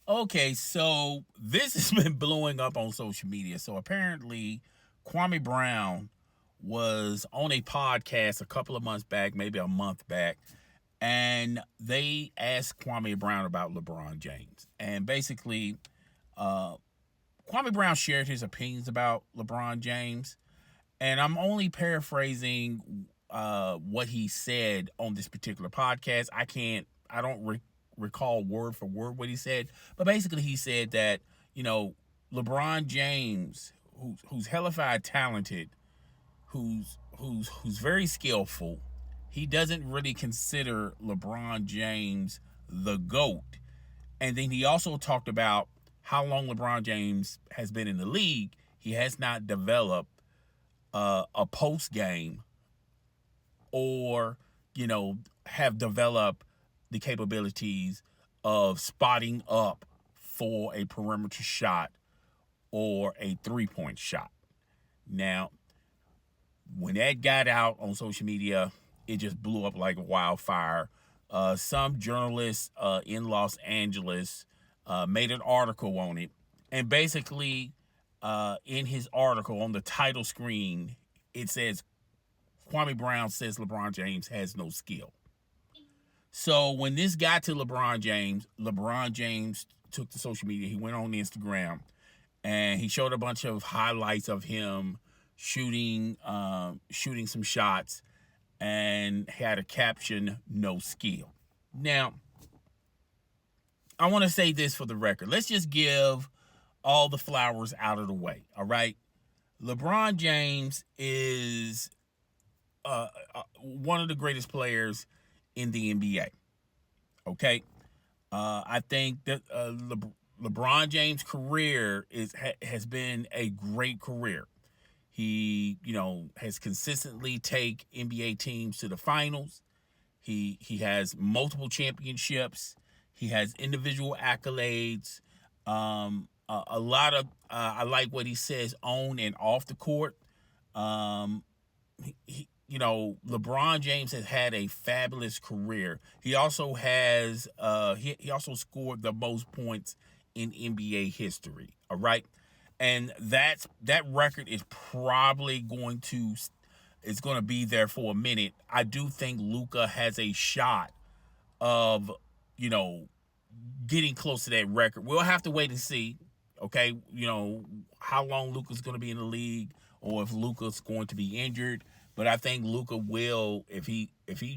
Okay, so this has been blowing up on social media. So apparently, Kwame Brown was on a podcast a couple of months back, maybe a month back, and they asked Kwame Brown about LeBron James. And basically, Kwame Brown shared his opinions about LeBron James. And I'm only paraphrasing what he said on this particular podcast. I don't recall word for word what he said, but basically he said that LeBron James, who's hellified talented, who's very skillful, he doesn't really consider LeBron James the GOAT. And then he also talked about how long LeBron James has been in the league. He has not developed a post game or have developed the capabilities of spotting up for a perimeter shot or a 3-point shot. Now, when that got out on social media, it just blew up like wildfire. Some journalists in Los Angeles made an article on it, and basically in his article on the title screen, it says Kwame Brown says LeBron James has no skill. So when this got to LeBron James took to social media. He went on Instagram and he showed a bunch of highlights of him shooting some shots, and had a caption, "No skill." Now, I want to say this for the record. Let's just give all the flowers out of the way. All right. LeBron James is one of the greatest players in the NBA. Okay. I think that LeBron James' career has been a great career. He, has consistently take NBA teams to the finals. He has multiple championships. He has individual accolades. A lot of I like what he says on and off the court. LeBron James has had a fabulous career. He also has he also scored the most points in NBA history. All right. And that record is probably going to be there for a minute. I do think Luka has a shot of, getting close to that record. We'll have to wait and see. Okay, how long Luka's going to be in the league, or if Luka's going to be injured. But I think Luka will, if he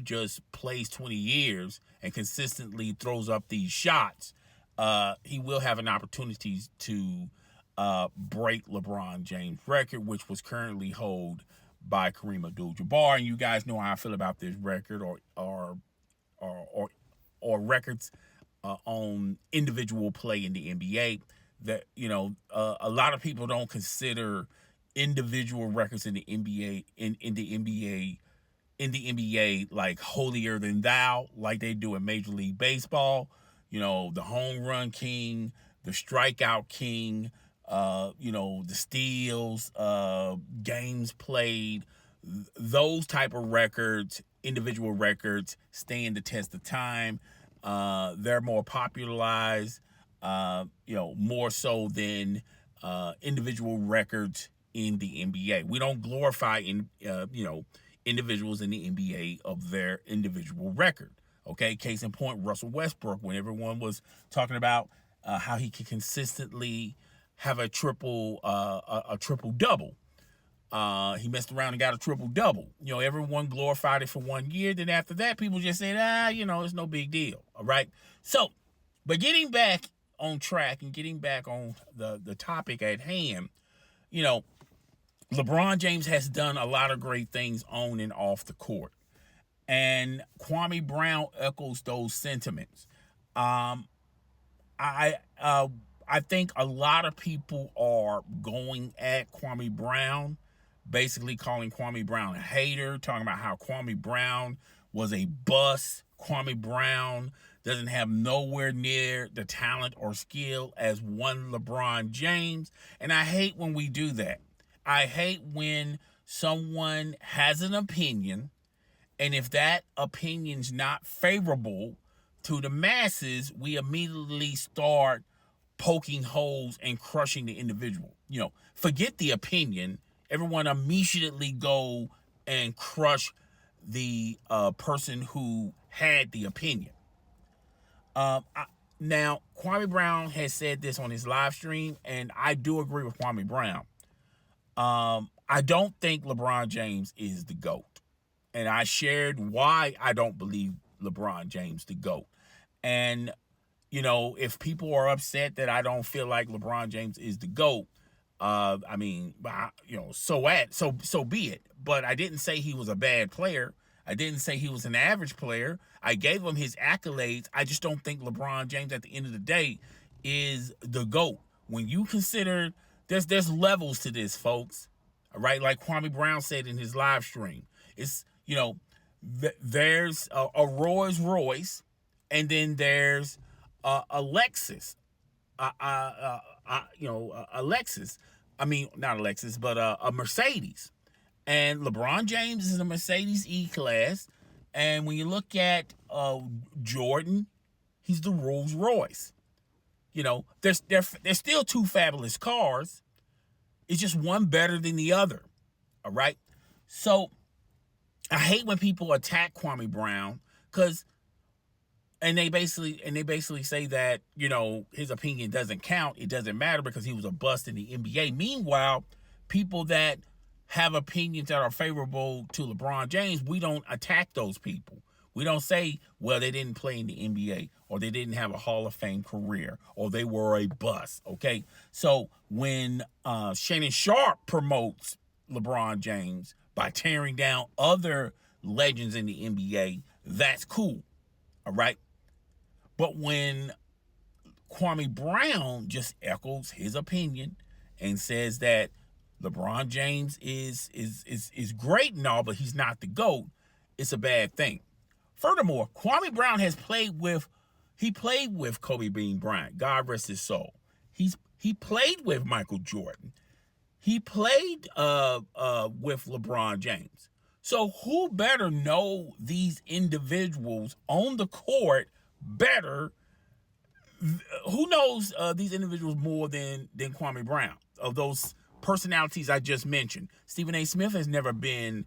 just plays 20 years and consistently throws up these shots, he will have an opportunity to break LeBron James' record, which was currently held by Kareem Abdul-Jabbar. And you guys know how I feel about this record, or records on individual play in the NBA. That a lot of people don't consider individual records in the NBA in the NBA like holier than thou, like they do in Major League Baseball. The home run king, the strikeout king, the steals, games played. Those type of records, individual records, stand the test of time. They're more popularized, more so than individual records in the NBA. We don't glorify individuals in the NBA of their individual record. Okay, case in point, Russell Westbrook, when everyone was talking about how he could consistently have a triple double. He messed around and got a triple double. Everyone glorified it for 1 year. Then after that, people just said, it's no big deal. All right. So, but getting back on track and getting back on the topic at hand, LeBron James has done a lot of great things on and off the court. And Kwame Brown echoes those sentiments. I think a lot of people are going at Kwame Brown, basically calling Kwame Brown a hater, talking about how Kwame Brown was a bust. Kwame Brown doesn't have nowhere near the talent or skill as one LeBron James. And I hate when we do that. I hate when someone has an opinion, and if that opinion's not favorable to the masses, we immediately start poking holes and crushing the individual. Forget the opinion. Everyone immediately go and crush the person who had the opinion. Now, Kwame Brown has said this on his live stream, and I do agree with Kwame Brown. I don't think LeBron James is the GOAT. And I shared why I don't believe LeBron James the GOAT. And, if people are upset that I don't feel like LeBron James is the GOAT, so be it. But I didn't say he was a bad player. I didn't say he was an average player. I gave him his accolades. I just don't think LeBron James at the end of the day is the GOAT. When you consider there's levels to this, folks. All right, like Kwame Brown said in his live stream. It's, there's a Rolls Royce, and then there's a Lexus. Lexus. I mean, not a Lexus, but a Mercedes. And LeBron James is a Mercedes E-Class. And when you look at Jordan, he's the Rolls Royce. There's still two fabulous cars. It's just one better than the other. All right? So I hate when people attack Kwame Brown and they basically say that, his opinion doesn't count. It doesn't matter because he was a bust in the NBA. Meanwhile, people that have opinions that are favorable to LeBron James, we don't attack those people. We don't say, well, they didn't play in the NBA, or they didn't have a Hall of Fame career, or they were a bust, okay? So when Shannon Sharpe promotes LeBron James by tearing down other legends in the NBA, that's cool, all right? But when Kwame Brown just echoes his opinion and says that LeBron James is great and all, but he's not the GOAT, it's a bad thing. Furthermore, Kwame Brown played with Kobe Bean Bryant, God rest his soul. He played with Michael Jordan. He played with LeBron James. So who better know these individuals on the court better? Who knows these individuals more than Kwame Brown, of those personalities I just mentioned? Stephen A. Smith has never been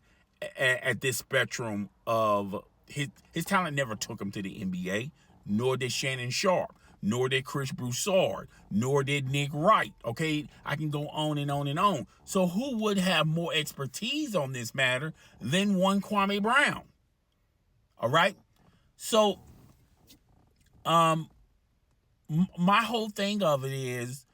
at this spectrum of his talent. Never took him to the NBA, nor did Shannon Sharpe, nor did Chris Broussard, nor did Nick Wright. Okay, I can go on and on and on. So who would have more expertise on this matter than one Kwame Brown? All right. So my whole thing of it is,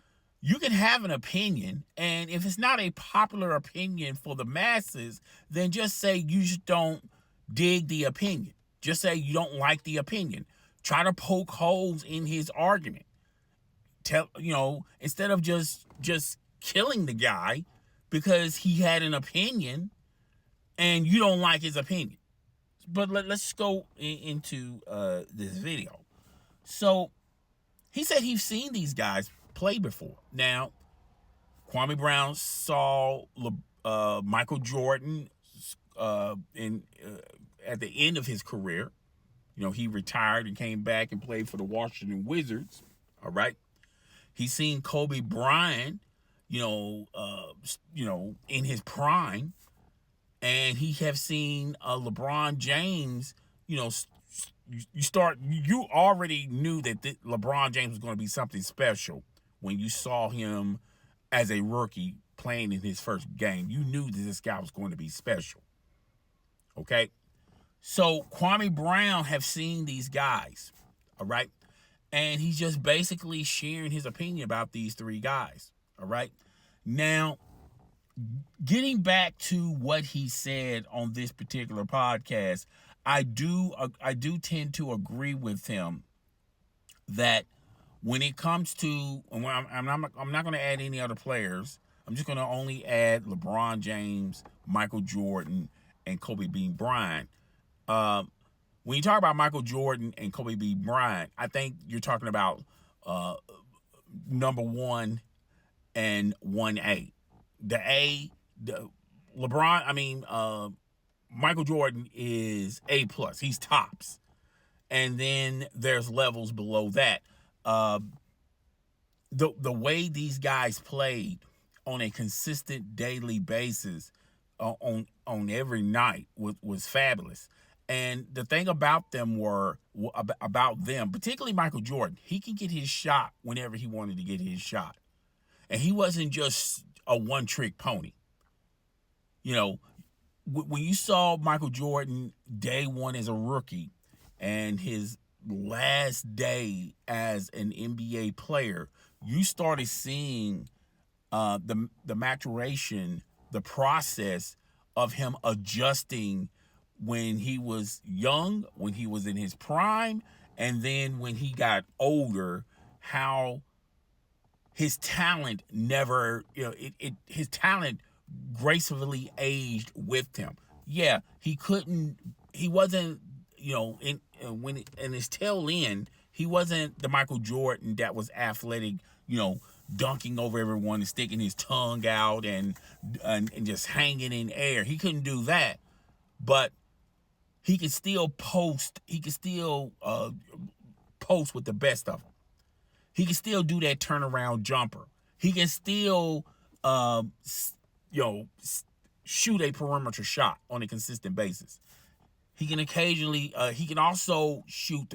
you can have an opinion, and if it's not a popular opinion for the masses, then just say you just don't dig the opinion. Just say you don't like the opinion. Try to poke holes in his argument. Instead of just killing the guy because he had an opinion and you don't like his opinion. But let's go into this video. So he said he's seen these guys play before. Now, Kwame Brown saw Michael Jordan at the end of his career. He retired and came back and played for the Washington Wizards. All right. He's seen Kobe Bryant, in his prime, and he have seen LeBron James. You already knew that LeBron James was going to be something special when you saw him as a rookie playing in his first game. You knew that this guy was going to be special. Okay? So Kwame Brown have seen these guys, all right? And he's just basically sharing his opinion about these three guys, all right? Now, getting back to what he said on this particular podcast, I do tend to agree with him that when it comes to, I'm not going to add any other players. I'm just going to only add LeBron James, Michael Jordan, and Kobe Bean Bryant. When you talk about Michael Jordan and Kobe Bean Bryant, I think you're talking about number 1 and 1A. Michael Jordan is A+. He's tops. And then there's levels below that. the way these guys played on a consistent daily basis on every night was fabulous. And the thing about them about them, particularly Michael Jordan, he can get his shot whenever he wanted to get his shot, and he wasn't just a one trick pony. You know, when you saw Michael Jordan day one as a rookie, and his last day as an NBA player, you started seeing the maturation, the process of him adjusting when he was young, when he was in his prime, and then when he got older, how his talent never, his talent gracefully aged with him. Yeah, he wasn't, in his tail end, he wasn't the Michael Jordan that was athletic, dunking over everyone and sticking his tongue out and just hanging in air. He couldn't do that, but he could still post. He could still post with the best of them. He can still do that turnaround jumper. He can still, shoot a perimeter shot on a consistent basis. He can occasionally, he can also shoot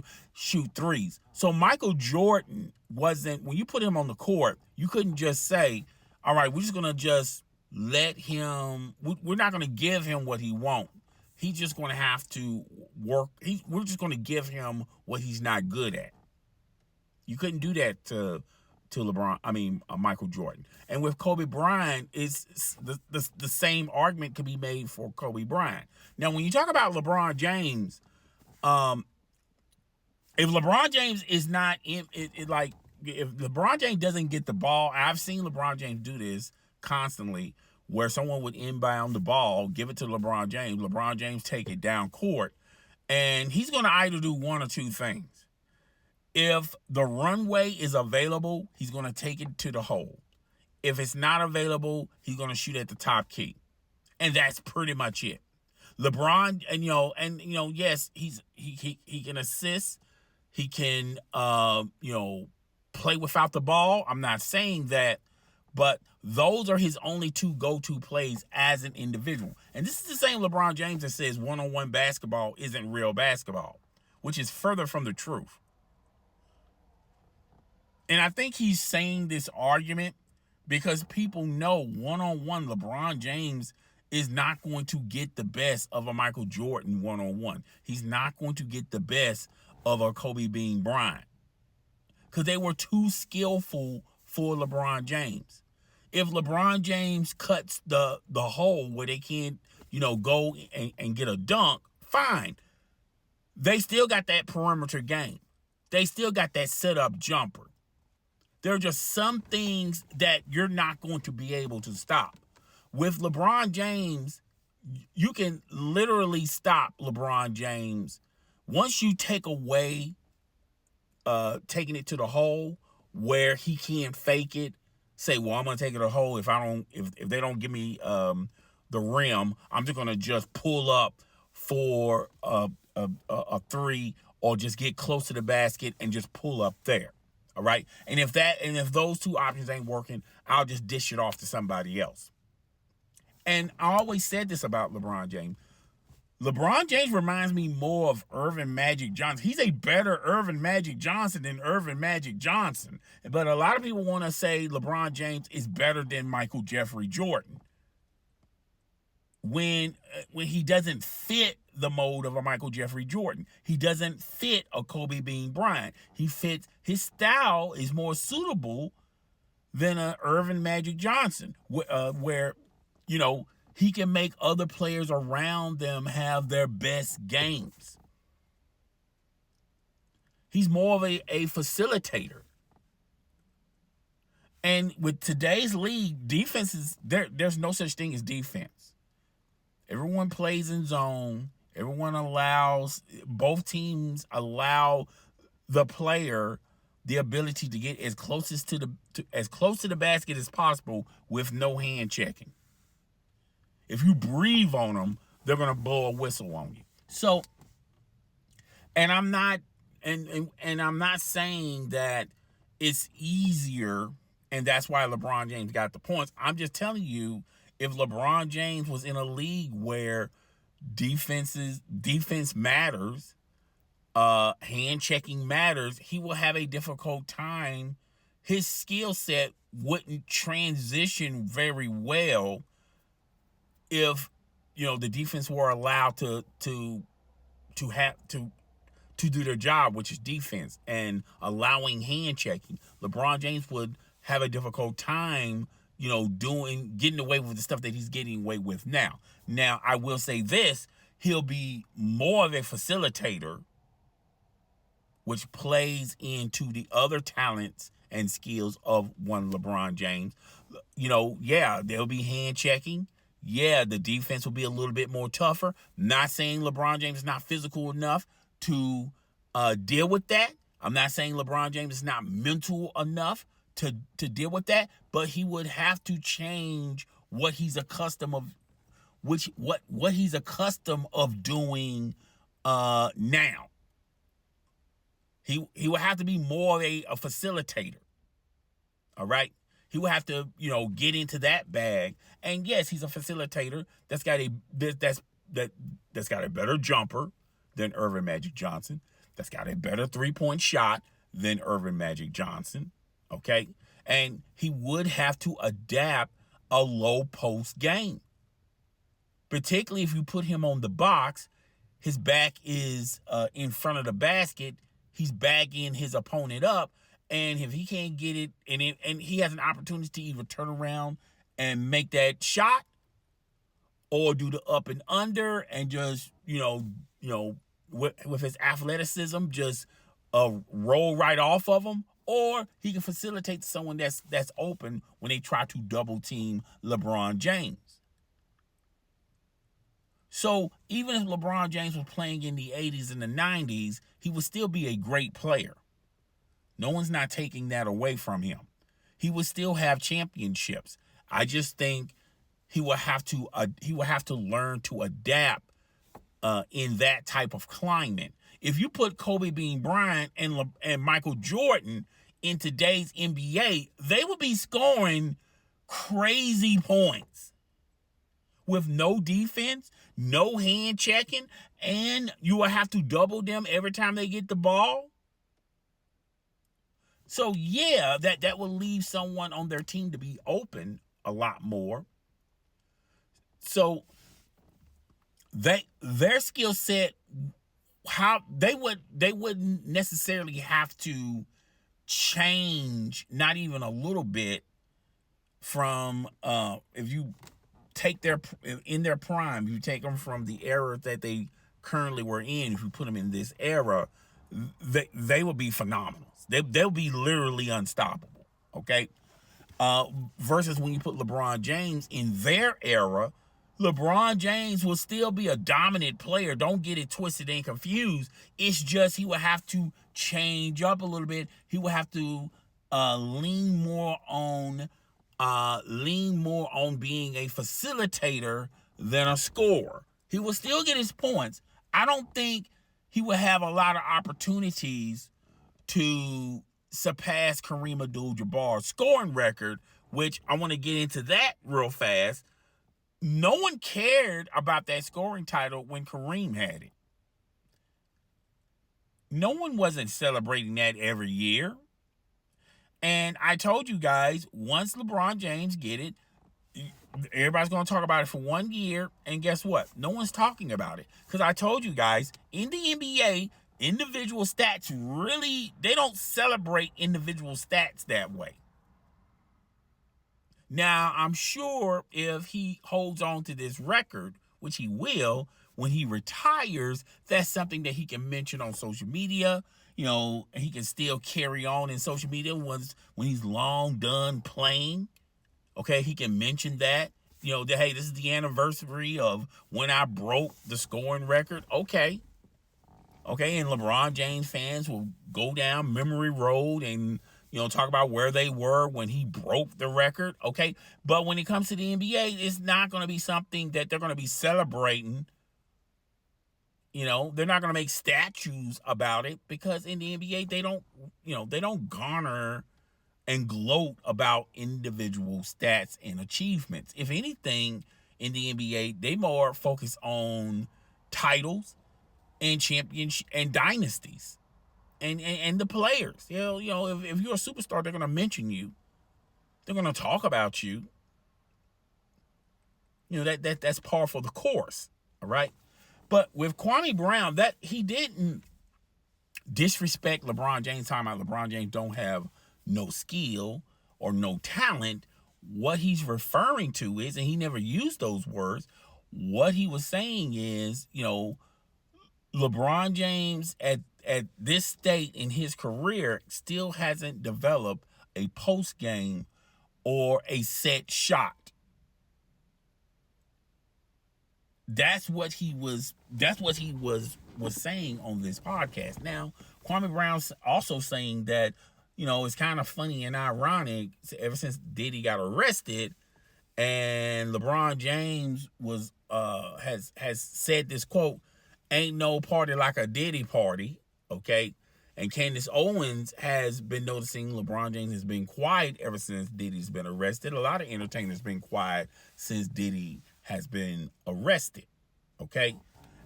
threes. So Michael Jordan wasn't, when you put him on the court, you couldn't just say, all right, we're just going to just let him, we're not going to give him what he wants. He's just going to have to work. We're just going to give him what he's not good at. You couldn't do that to Michael Jordan. And with Kobe Bryant, it's the same argument could be made for Kobe Bryant. Now, when you talk about LeBron James, if LeBron James is not in if LeBron James doesn't get the ball, I've seen LeBron James do this constantly, where someone would inbound the ball, give it to LeBron James take it down court, and he's going to either do one or two things. If the runway is available, he's going to take it to the hole. If it's not available, he's going to shoot at the top key. And that's pretty much it. LeBron, yes, he can assist. He can, play without the ball. I'm not saying that, but those are his only two go-to plays as an individual. And this is the same LeBron James that says one-on-one basketball isn't real basketball, which is further from the truth. And I think he's saying this argument because people know one-on-one LeBron James is not going to get the best of a Michael Jordan one-on-one. He's not going to get the best of a Kobe Bean Bryant because they were too skillful for LeBron James. If LeBron James cuts the hole where they can't, go and get a dunk, fine. They still got that perimeter game. They still got that setup jumper. There are just some things that you're not going to be able to stop. With LeBron James, you can literally stop LeBron James once you take away taking it to the hole where he can't fake it. Say, well, I'm gonna take it to the hole if they don't give me the rim, I'm just gonna just pull up for a three or just get close to the basket and just pull up there. All right. And if those two options ain't working, I'll just dish it off to somebody else. And I always said this about LeBron James. LeBron James reminds me more of Irvin Magic Johnson. He's a better Irvin Magic Johnson than Irvin Magic Johnson. But a lot of people want to say LeBron James is better than Michael Jeffrey Jordan. When he doesn't fit the mold of a Michael Jeffrey Jordan. He doesn't fit a Kobe Bean Bryant. His style is more suitable than a Irvin Magic Johnson, where he can make other players around them have their best games. He's more of a facilitator. And with today's league, defenses, there's no such thing as defense. Everyone plays in zone. Both teams allow the player the ability to get as close to the basket as possible with no hand checking. If you breathe on them, they're gonna blow a whistle on you. So, and I'm not saying that it's easier, and that's why LeBron James got the points. I'm just telling you, if LeBron James was in a league where defense matters, hand checking matters, he will have a difficult time. His skill set wouldn't transition very well if the defense were allowed to do their job, which is defense and allowing hand checking. LeBron James would have a difficult time, getting away with the stuff that he's getting away with now. Now, I will say this, he'll be more of a facilitator, which plays into the other talents and skills of one LeBron James. There'll be hand checking. Yeah, the defense will be a little bit more tougher. Not saying LeBron James is not physical enough to deal with that. I'm not saying LeBron James is not mental enough to deal with that, but he would have to change what he's accustomed of, what he's accustomed of doing now. He would have to be more of a facilitator. All right. He would have to, get into that bag. And yes, he's a facilitator that's got a better jumper than Earvin Magic Johnson. That's got a better 3-point shot than Earvin Magic Johnson. Okay. And he would have to adapt a low post game. Particularly if you put him on the box, his back is in front of the basket. He's bagging his opponent up. And if he can't get it, and he has an opportunity to either turn around and make that shot, or do the up and under and just, with his athleticism, just roll right off of him, or he can facilitate someone that's open when they try to double team LeBron James. So even if LeBron James was playing in the 80s and the 90s, he would still be a great player. No one's not taking that away from him. He would still have championships. I just think he will have to learn to adapt in that type of climate. If you put Kobe Bean Bryant and Michael Jordan in today's NBA, they would be scoring crazy points with no defense, no hand checking, and you will have to double them every time they get the ball. So yeah, that will leave someone on their team to be open a lot more. So their skill set, how they wouldn't necessarily have to change, not even a little bit, from if you take in their prime, you take them from the era that they currently were in. If you put them in this era, they would be phenomenal. They'll be literally unstoppable. Okay. Versus when you put LeBron James in their era, LeBron James will still be a dominant player. Don't get it twisted and confused. It's just he will have to change up a little bit. He will have to lean more on being a facilitator than a scorer. He will still get his points. I don't think he will have a lot of opportunities to surpass Kareem Abdul-Jabbar's scoring record, which I want to get into that real fast. No one cared about that scoring title when Kareem had it. No one wasn't celebrating that every year. And I told you guys, once LeBron James get it, everybody's going to talk about it for 1 year. And guess what? No one's talking about it. Because I told you guys, in the NBA, individual stats they don't celebrate individual stats that way. Now, I'm sure if he holds on to this record, which he will, when he retires, that's something that he can mention on social media. He can still carry on in social media when he's long done playing. Okay, he can mention that. That, hey, this is the anniversary of when I broke the scoring record. Okay, and LeBron James fans will go down memory road and, talk about where they were when he broke the record. Okay, but when it comes to the NBA, it's not going to be something that they're going to be celebrating They're not going to make statues about it because in the NBA they don't garner and gloat about individual stats and achievements. If anything, in the NBA, they more focus on titles and champions and dynasties and the players. If you're a superstar, they're going to mention you. They're going to talk about you. That's par for the course. All right. But with Kwame Brown, that he didn't disrespect LeBron James, talking about LeBron James don't have no skill or no talent. What he's referring to is, and he never used those words, what he was saying is, LeBron James at this state in his career still hasn't developed a post game or a set shot. That's what he was saying on this podcast. Now, Kwame Brown's also saying that, it's kind of funny and ironic ever since Diddy got arrested and LeBron James has said this quote, "Ain't no party like a Diddy party," okay? And Candace Owens has been noticing LeBron James has been quiet ever since Diddy's been arrested. A lot of entertainers been quiet since Diddy has been arrested, okay?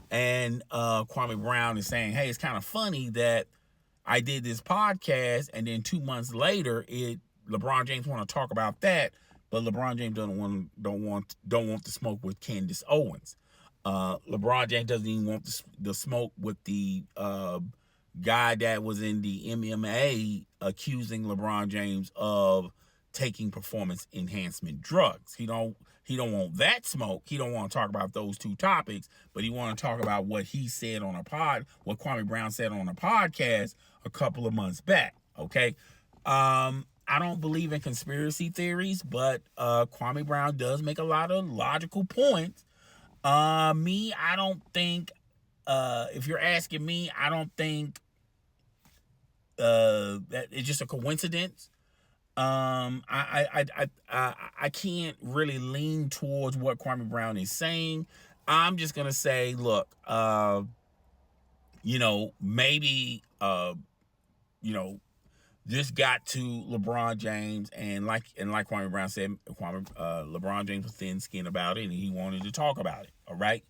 And Kwame Brown is saying, hey, it's kind of funny that I did this podcast and then 2 months later, LeBron James want to talk about that, but LeBron James don't want to smoke with Candace Owens. LeBron James doesn't even want the smoke with the guy that was in the MMA accusing LeBron James of taking performance enhancement drugs. He don't want that smoke. He don't want to talk about those two topics, but he want to talk about what he said on what Kwame Brown said on a podcast a couple of months back. Okay. I don't believe in conspiracy theories, but Kwame Brown does make a lot of logical points. I don't think, if you're asking me, I don't think that it's just a coincidence. I can't really lean towards what Kwame Brown is saying. I'm just gonna say, look, maybe this got to LeBron James, and like Kwame Brown said, LeBron James was thin-skinned about it, and he wanted to talk about it. All right,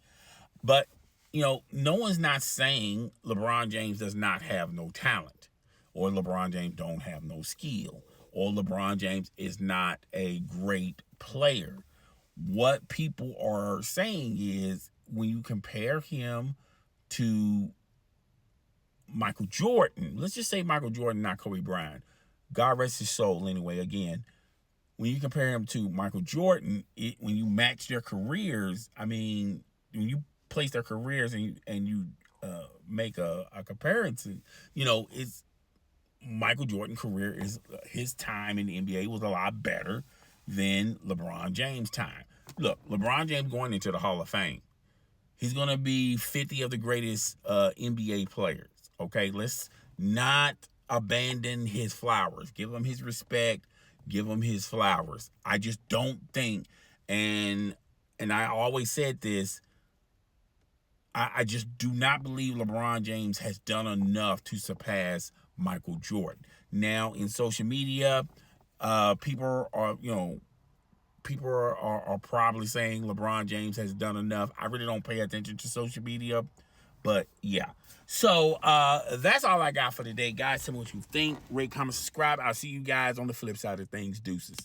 but no one's not saying LeBron James does not have no talent, or LeBron James don't have no skill, or LeBron James is not a great player. What people are saying is when you compare him to Michael Jordan, let's just say Michael Jordan, not Kobe Bryant. God rest his soul anyway, again. When you compare him to Michael Jordan, when you match their careers, I mean, when you place their careers and you make a comparison, it's Michael Jordan's career is his time in the NBA was a lot better than LeBron James' time. Look, LeBron James going into the Hall of Fame. He's going to be 50 of the greatest NBA players. Okay, let's not abandon his flowers. Give him his respect. Give him his flowers. I just don't think, and I always said this, I just do not believe LeBron James has done enough to surpass Michael Jordan. Now, in social media, people are probably saying LeBron James has done enough. I really don't pay attention to social media, but yeah. So that's all I got for today, guys. Tell me what you think. Rate, comment, subscribe. I'll see you guys on the flip side of things. Deuces.